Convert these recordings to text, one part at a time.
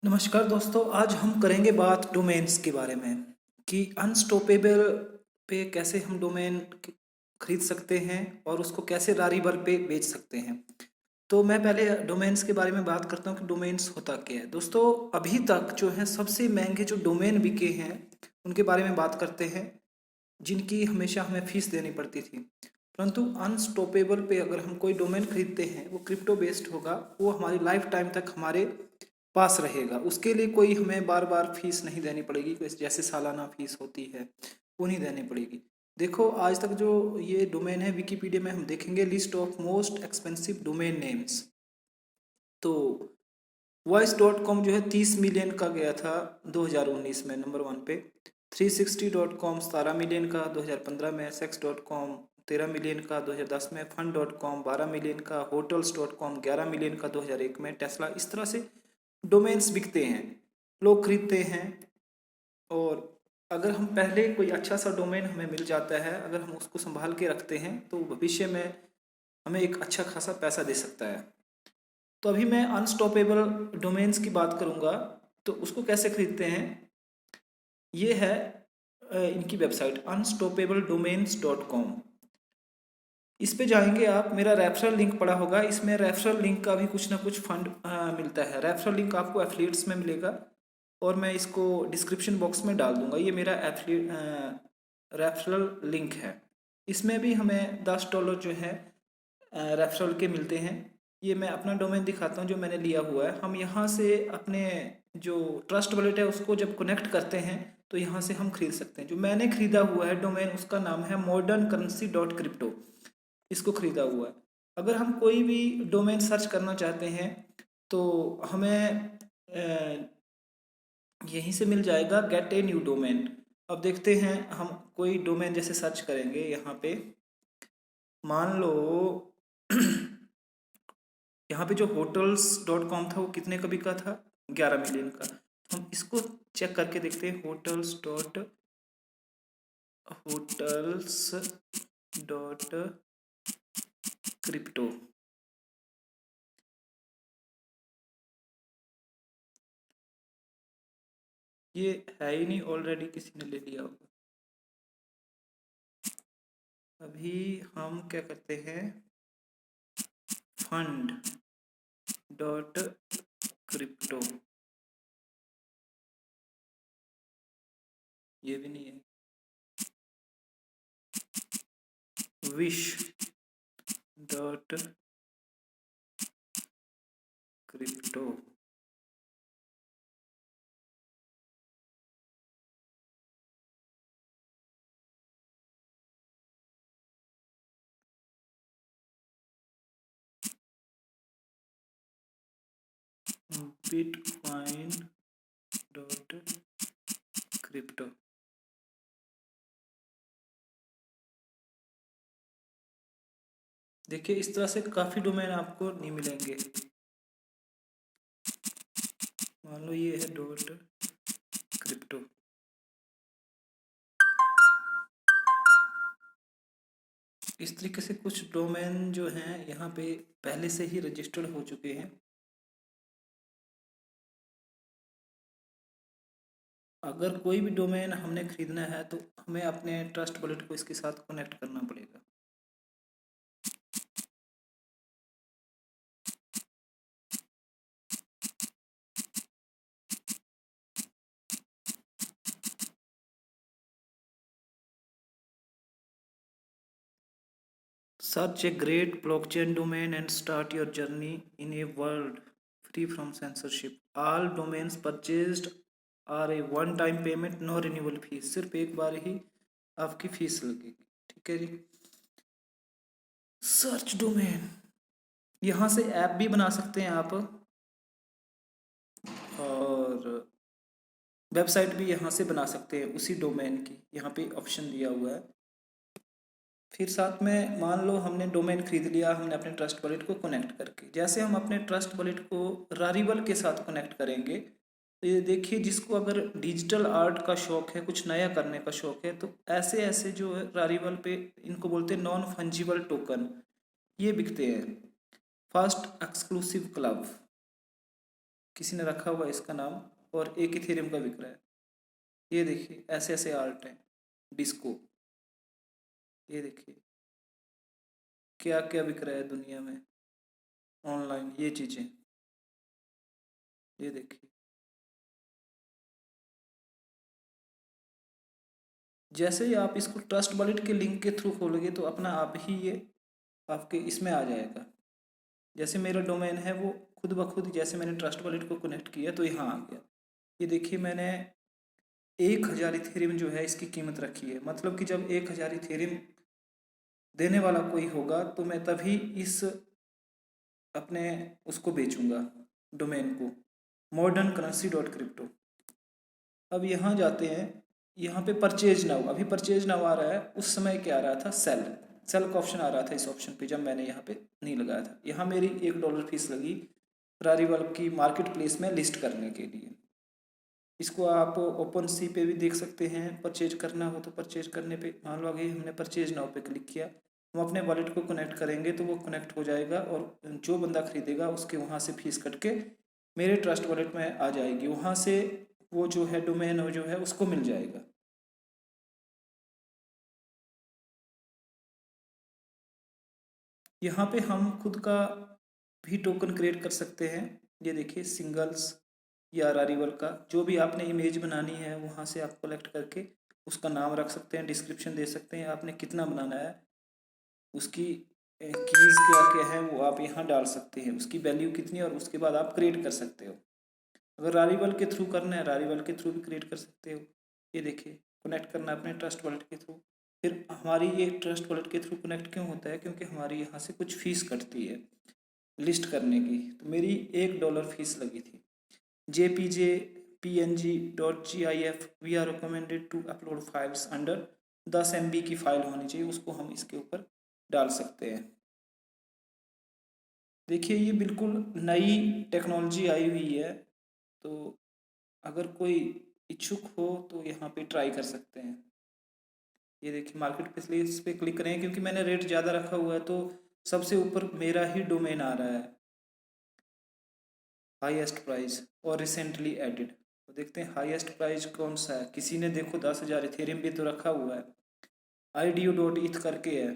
नमस्कार दोस्तों, आज हम करेंगे बात डोमेन्स के बारे में कि अनस्टॉपेबल पे कैसे हम डोमेन खरीद सकते हैं और उसको कैसे रारीबल पे बेच सकते हैं। तो मैं पहले डोमेन्स के बारे में बात करता हूँ कि डोमेन्स होता क्या है। दोस्तों, अभी तक जो है सबसे महंगे जो डोमेन बिके हैं उनके बारे में बात करते हैं, जिनकी हमेशा हमें फीस देनी पड़ती थी। परंतु अनस्टॉपेबल पे अगर हम कोई डोमेन खरीदते हैं, वो क्रिप्टो बेस्ड होगा, वो हमारी लाइफ टाइम तक हमारे पास रहेगा। उसके लिए कोई हमें बार बार फीस नहीं देनी पड़ेगी, जैसे सालाना फीस होती है वो नहीं देनी पड़ेगी। देखो, आज तक जो ये डोमेन है, विकिपीडिया में हम देखेंगे list of most expensive domain names. तो वॉइस.com जो है 30 मिलियन का गया था 2019 में नंबर 1 पे। 360.com 17 मिलियन का 2015 में। sex.com 13 मिलियन का 2010 में। fun.com 12 मिलियन का। hotels.com 11 मिलियन का 2001 में। टेस्ला, इस तरह से डोमेन्स बिकते हैं, लोग खरीदते हैं। और अगर हम पहले कोई अच्छा सा डोमेन हमें मिल जाता है, अगर हम उसको संभाल के रखते हैं, तो भविष्य में हमें एक अच्छा खासा पैसा दे सकता है। तो अभी मैं अनस्टॉपेबल डोमेन्स की बात करूँगा। तो उसको कैसे खरीदते हैं, ये है इनकी वेबसाइट unstopabledomains.com। इस पे जाएंगे आप, मेरा रेफरल लिंक पड़ा होगा, इसमें रेफरल लिंक का भी कुछ ना कुछ फंड मिलता है। रेफरल लिंक आपको एफिलिएट्स में मिलेगा और मैं इसको डिस्क्रिप्शन बॉक्स में डाल दूंगा। ये मेरा रेफरल लिंक है। इसमें भी हमें $10 जो है रेफरल के मिलते हैं। ये मैं अपना डोमेन दिखाता हूँ जो मैंने लिया हुआ है। हम यहाँ से अपने जो ट्रस्ट वॉलेट है उसको जब कनेक्ट करते हैं तो यहाँ से हम खरीद सकते हैं। जो मैंने खरीदा हुआ है डोमेन, उसका नाम है modernCurrency.crypto। इसको खरीदा हुआ है। अगर हम कोई भी डोमेन सर्च करना चाहते हैं तो हमें यहीं से मिल जाएगा, गेट ए न्यू डोमेन। अब देखते हैं, हम कोई डोमेन जैसे सर्च करेंगे यहाँ पे, मान लो यहाँ पे जो hotels.com था वो कितने का बिका था, 11 मिलियन का। हम इसको चेक करके देखते हैं, hotels.crypto। ये है ही नहीं, ऑलरेडी किसी ने ले लिया होगा। अभी हम क्या करते हैं, fund.crypto, ये भी नहीं है। wish.crypto, bitcoin.crypto। देखिए, इस तरह से काफ़ी डोमेन आपको नहीं मिलेंगे। मान लो ये है .crypto। इस तरीके से कुछ डोमेन जो हैं यहाँ पे पहले से ही रजिस्टर्ड हो चुके हैं। अगर कोई भी डोमेन हमने खरीदना है तो हमें अपने ट्रस्ट वॉलेट को इसके साथ कनेक्ट करना पड़ेगा। Search a great blockchain domain and start your journey in a world free from censorship. All domains purchased are a one time payment, no renewal fee। सिर्फ एक बार ही आपकी फीस लगेगी। ठीक है जी। सर्च डोमेन, यहाँ से ऐप भी बना सकते हैं आप, और वेबसाइट भी यहाँ से बना सकते हैं उसी डोमेन की। यहाँ पे ऑप्शन दिया हुआ है। फिर साथ में मान लो हमने डोमेन खरीद लिया, हमने अपने ट्रस्ट वॉलेट को कनेक्ट करके, जैसे हम अपने ट्रस्ट वॉलेट को रारीबल के साथ कनेक्ट करेंगे, तो ये देखिए, जिसको अगर डिजिटल आर्ट का शौक है, कुछ नया करने का शौक है, तो ऐसे ऐसे जो है रारीबल पे, इनको बोलते हैं नॉन फंजिबल टोकन, ये बिकते हैं। फर्स्ट एक्सक्लूसिव क्लब, किसी ने रखा हुआ है इसका नाम, और एक इथेरियम का बिक रहा है। ये देखिए ऐसे ऐसे आर्ट है, डिस्को, ये देखिए क्या क्या बिक रहा है दुनिया में ऑनलाइन, ये चीज़ें, ये देखिए। जैसे ही आप इसको ट्रस्ट वॉलेट के लिंक के थ्रू खोलोगे तो अपना आप ही ये आपके इसमें आ जाएगा। जैसे मेरा डोमेन है वो खुद ब खुद, जैसे मैंने ट्रस्ट वॉलेट को कनेक्ट किया तो यहाँ आ गया। ये देखिए मैंने 1000 इथेरियम जो है इसकी कीमत रखी है, मतलब कि जब 1000 इथेरियम देने वाला कोई होगा तो मैं तभी इस अपने उसको बेचूंगा, डोमेन को, मॉडर्न करेंसी डॉट क्रिप्टो। अब यहाँ जाते हैं, यहाँ पे परचेज नाउ, अभी परचेज नाउ आ रहा है, उस समय क्या आ रहा था, सेल, सेल का ऑप्शन आ रहा था इस ऑप्शन पे, जब मैंने यहाँ पे नहीं लगाया था। यहाँ मेरी $1 फीस लगी रारीवल की मार्केट प्लेस में लिस्ट करने के लिए। इसको आप ओपन सी पे भी देख सकते हैं, परचेज करना हो तो परचेज करने पे, मान लो आगे हमने परचेज नाउ पे क्लिक किया, हम अपने वॉलेट को कनेक्ट करेंगे तो वो कनेक्ट हो जाएगा, और जो बंदा खरीदेगा उसके वहाँ से फीस कट के मेरे ट्रस्ट वॉलेट में आ जाएगी, वहाँ से वो जो है डोमेन जो है उसको मिल जाएगा। यहाँ पे हम खुद का भी टोकन क्रिएट कर सकते हैं। ये देखिए सिंगल्स या रारीवल का जो भी आपने इमेज बनानी है वहाँ से आप कलेक्ट करके उसका नाम रख सकते हैं, डिस्क्रिप्शन दे सकते हैं, आपने कितना बनाना है, उसकी कीज़ क्या क्या है वो आप यहाँ डाल सकते हैं, उसकी वैल्यू कितनी है, और उसके बाद आप क्रिएट कर सकते हो। अगर रारीवल के थ्रू करना है रारीवल के थ्रू भी क्रिएट कर सकते हो। ये देखिए कनेक्ट करना है अपने ट्रस्ट वॉलेट के थ्रू। फिर हमारी ये ट्रस्ट वॉलेट के थ्रू कनेक्ट क्यों होता है, क्योंकि हमारी यहाँ से कुछ फीस कटती है लिस्ट करने की, तो मेरी $1 फीस लगी थी। JPJ PNG.gif we are recommended to upload files under 10 MB की फाइल होनी चाहिए, उसको हम इसके ऊपर डाल सकते हैं। देखिए ये बिल्कुल नई टेक्नोलॉजी आई हुई है, तो अगर कोई इच्छुक हो तो यहाँ पे ट्राई कर सकते हैं। ये देखिए मार्केट प्लेस पे क्लिक करें, क्योंकि मैंने रेट ज़्यादा रखा हुआ है तो सबसे ऊपर मेरा ही डोमेन आ रहा है, हाईएस्ट प्राइस और रिसेंटली एडिड। तो देखते हैं हाईएस्ट प्राइस कौन सा है, किसी ने देखो 10,000 इथेरियम भी तो रखा हुआ है, IDO.ETH करके है,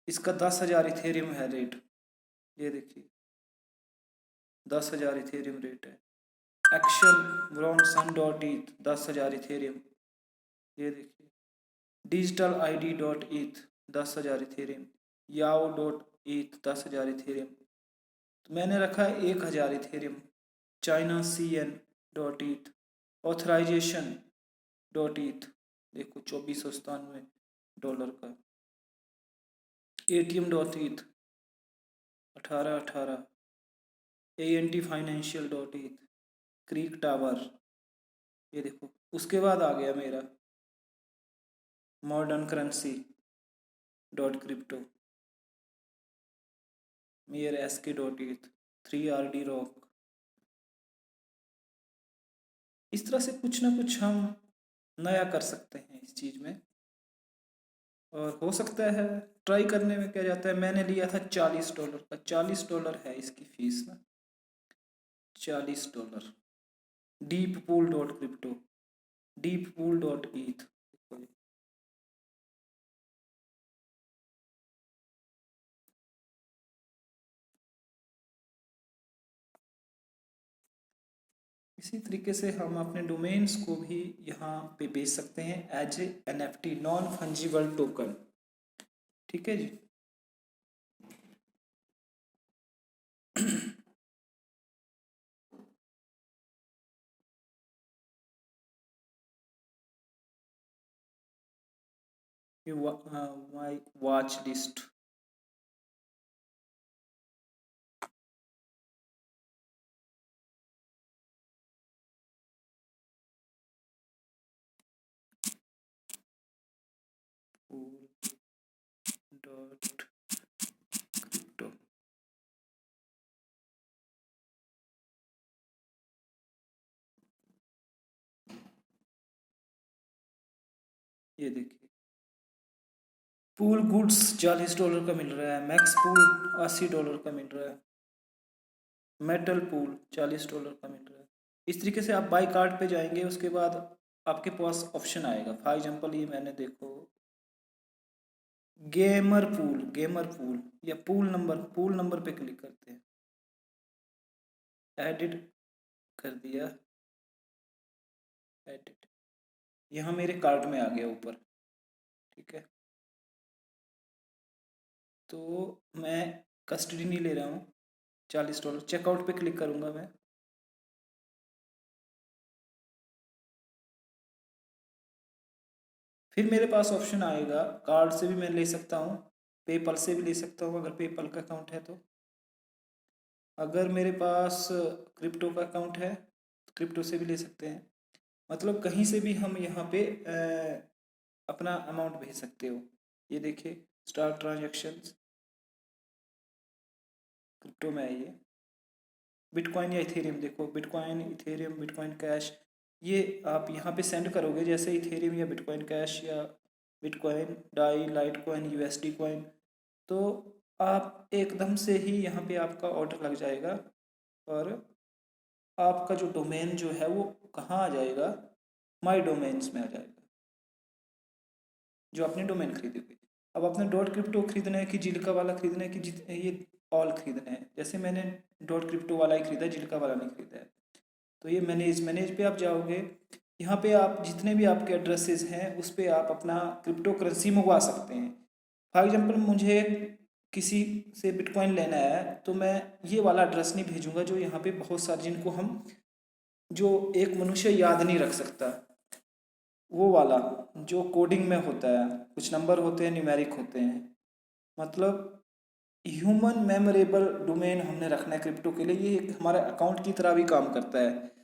इसका 10,000 इथेरियम है रेट। ये देखिए 10,000 इथेरियम रेट है। एक्शन ब्रॉन्सन.ETH 10,000 इथेरियम। ये देखिए डिजिटल ID.ETH 10,000 इथेरियम। याओ.ETH 10,000 इथेरियम। तो मैंने रखा है 1,000 Ethereum. China CN.ETH authorisation .ETH देखो $2497 का। ATM.ETH 1818। ANT Financial.ETH creek tower. ये देखो उसके बाद आ गया मेरा modern currency dot crypto, mayor SK.ETH 3RD rock. इस तरह से कुछ ना कुछ हम नया कर सकते हैं इस चीज़ में, और हो सकता है ट्राई करने में क्या जाता है। मैंने लिया था $40 का, $40 है इसकी फीस ना, $40। Deep pool dot crypto, deep pool dot ETH. इसी तरीके से हम अपने डोमेन्स को भी यहाँ पे बेच सकते हैं as a NFT, non fungible token. ठीक है जी। My watch list. Dot crypto. ये देखिए पूल गुड्स $40 का मिल रहा है, मैक्स पूल $80 का मिल रहा है। मेटल पूल $40 का मीटर है। इस तरीके से आप बाई कार्ड पे जाएंगे, उसके बाद आपके पास ऑप्शन आएगा। फॉर एग्जांपल ये मैंने देखो गेमर पूल या पूल नंबर पे क्लिक करते हैं, एडिट कर दिया, एडिट, यहाँ मेरे कार्ट में आ गया ऊपर। ठीक है, तो मैं कस्टडी नहीं ले रहा हूँ, $40 चेकआउट पे क्लिक करूँगा मैं। फिर मेरे पास ऑप्शन आएगा, कार्ड से भी मैं ले सकता हूँ, पेपल से भी ले सकता हूँ अगर पेपल का अकाउंट है तो। अगर मेरे पास क्रिप्टो का अकाउंट है तो क्रिप्टो से भी ले सकते हैं। मतलब कहीं से भी हम यहाँ पे अपना अमाउंट भेज सकते हो। ये देखिए स्टार्ट ट्रांजैक्शंस, क्रिप्टो में है ये। बिटकॉइन या इथेरियम, देखो बिटकॉइन, इथेरियम, बिटकॉइन कैश, ये आप यहाँ पे सेंड करोगे, जैसे इथेरियम या बिटकॉइन कैश या Bitcoin Dai, Litecoin, USD Coin, तो आप एकदम से ही यहाँ पे आपका ऑर्डर लग जाएगा और आपका जो डोमेन जो है वो कहाँ आ जाएगा, माई डोमेन्स में आ जाएगा, जो आपने डोमेन खरीदी हुई। अब आपने डॉट क्रिप्टो खरीदना है कि जिलिका वाला खरीदना है कि ये ऑल खरीदना है। जैसे मैंने डॉट क्रिप्टो वाला ही खरीदा है, जिलिका वाला नहीं खरीदा है। तो ये मैनेज पे आप जाओगे, यहाँ पे आप जितने भी आपके एड्रेसेस हैं उस पर आप अपना क्रिप्टो करेंसी मंगवा सकते हैं। फॉर एग्जांपल मुझे किसी से बिटकॉइन लेना है तो मैं ये वाला एड्रेस नहीं भेजूंगा जो यहाँ पे बहुत सारे, जिनको हम, जो एक मनुष्य याद नहीं रख सकता, वो वाला जो कोडिंग में होता है, कुछ नंबर होते हैं, न्यूमेरिक होते हैं, मतलब ह्यूमन मेमोरेबल डोमेन हमने रखना है क्रिप्टो के लिए। ये एक हमारा अकाउंट की तरह भी काम करता है।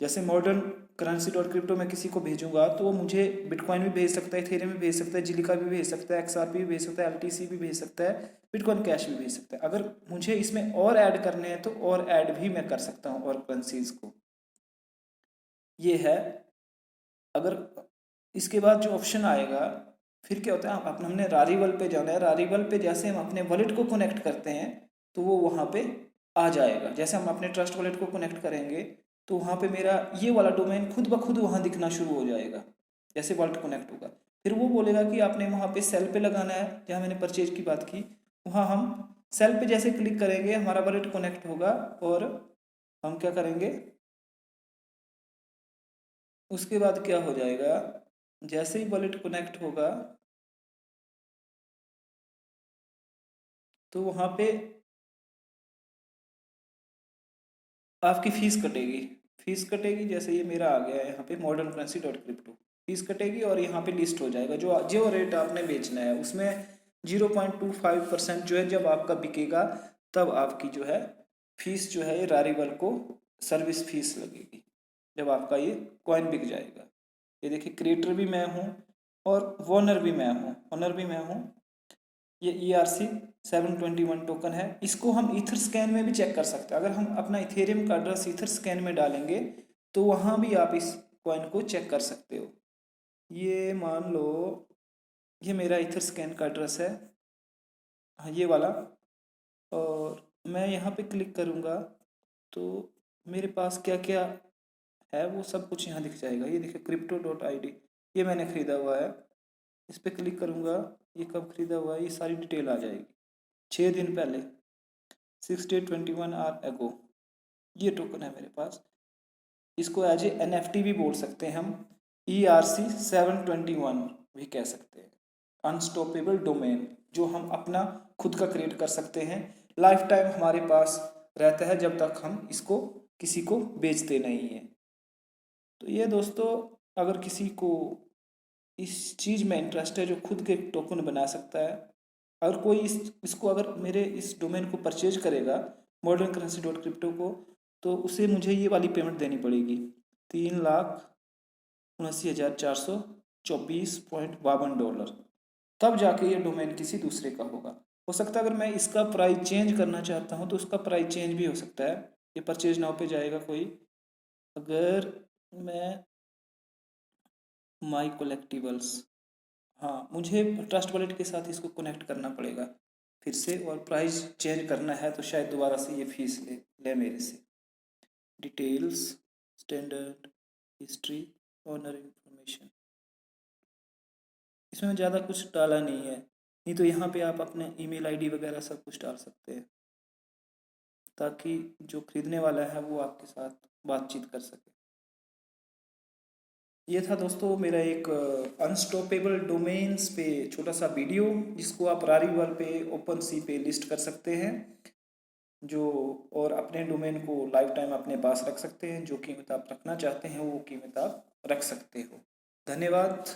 जैसे मॉडर्न करेंसी डॉट क्रिप्टो में किसी को भेजूंगा तो वो मुझे बिटकॉइन भी भेज सकता है, इथेरियम भी भेज सकता है, जिलिका भी भेज सकता है, एक्सआरपी भी भेज सकता है, एलटीसी भी भेज सकता है, बिटकॉइन कैश भी भेज सकता है। अगर मुझे इसमें और ऐड करने हैं तो और ऐड भी मैं कर सकता हूँ और करेंसीज को। ये है। अगर इसके बाद जो ऑप्शन आएगा, फिर क्या होता है, अपने हमने रारीवल पे जाना है। रारीवल पे जैसे हम अपने वॉलेट को कनेक्ट करते हैं तो वो वहाँ पे आ जाएगा। जैसे हम अपने ट्रस्ट वॉलेट को कनेक्ट करेंगे तो वहाँ पे मेरा ये वाला डोमेन खुद ब खुद वहाँ दिखना शुरू हो जाएगा जैसे वॉलेट कनेक्ट होगा। फिर वो बोलेगा कि आपने वहाँ पे सेल पे लगाना है, जहाँ मैंने परचेज की बात की, वहाँ हम सेल पे जैसे क्लिक करेंगे हमारा वॉलेट कनेक्ट होगा और हम क्या करेंगे, उसके बाद क्या हो जाएगा, जैसे ही वॉलेट कनेक्ट होगा तो वहाँ पे आपकी फीस कटेगी। फीस कटेगी, जैसे ये मेरा आ गया है यहाँ पे modern currency dot crypto, fees कटेगी और यहाँ पे लिस्ट हो जाएगा जो जो रेट आपने बेचना है उसमें 0.25% जो है जब आपका बिकेगा तब आपकी जो है फीस जो है ये रारीवल को सर्विस फीस लगेगी जब आपका ये कॉइन बिक जाएगा। ये देखिए क्रिएटर भी मैं हूँ और वोनर भी मैं हूँ, ओनर भी मैं हूँ। ये ERC-721 टोकन है, इसको हम ईथर स्कैन में भी चेक कर सकते हैं। अगर हम अपना इथेरियम का एड्रेस ईथर स्कैन में डालेंगे तो वहाँ भी आप इस कॉइन को चेक कर सकते हो। ये मान लो ये मेरा ईथर स्कैन का एड्रेस है, हाँ ये वाला, और मैं यहाँ पे क्लिक करूँगा तो मेरे पास क्या क्या है वो सब कुछ यहाँ दिख जाएगा। ये देखिए crypto.id, ये मैंने ख़रीदा हुआ है, इस पर क्लिक करूँगा, ये कब ख़रीदा हुआ है ये सारी डिटेल आ जाएगी। 6 दिन पहले, 6 day 21 hour ago ये टोकन है मेरे पास। इसको एज ए NFT भी बोल सकते हैं हम, ERC-721 भी कह सकते हैं। अनस्टॉपेबल डोमेन जो हम अपना खुद का क्रिएट कर सकते हैं, लाइफ टाइम हमारे पास रहता है जब तक हम इसको किसी को बेचते नहीं हैं। तो ये दोस्तों, अगर किसी को इस चीज़ में इंटरेस्ट है जो खुद के टोकन बना सकता है, अगर कोई इसको अगर मेरे इस डोमेन को परचेज करेगा मॉडर्न करेंसी डॉट क्रिप्टो को, तो उसे मुझे ये वाली पेमेंट देनी पड़ेगी, 3,79,424.52 तब जाके ये डोमेन किसी दूसरे का होगा। हो सकता है अगर मैं इसका प्राइस चेंज करना चाहता हूँ तो उसका प्राइस चेंज भी हो सकता है। ये परचेज नाउ पे जाएगा कोई, अगर मैं माई कलेक्टिबल्स, हाँ मुझे ट्रस्ट वॉलेट के साथ इसको कनेक्ट करना पड़ेगा। फिर से और प्राइस चेंज करना है तो शायद दोबारा से ये फीस ले मेरे से। Details, standard, history, owner information, इसमें ज़्यादा कुछ डाला नहीं है, नहीं तो यहाँ पे आप अपने ईमेल आईडी वगैरह सब कुछ डाल सकते हैं ताकि जो खरीदने वाला है वो आपके साथ बातचीत कर सके। ये था दोस्तों मेरा एक अनस्टॉपेबल डोमेन्स पे छोटा सा वीडियो, जिसको आप रारीवर पे ओपन सी पे लिस्ट कर सकते हैं जो, और अपने डोमेन को लाइफ टाइम अपने पास रख सकते हैं। जो कीमत आप रखना चाहते हैं वो कीमत आप रख सकते हो। धन्यवाद।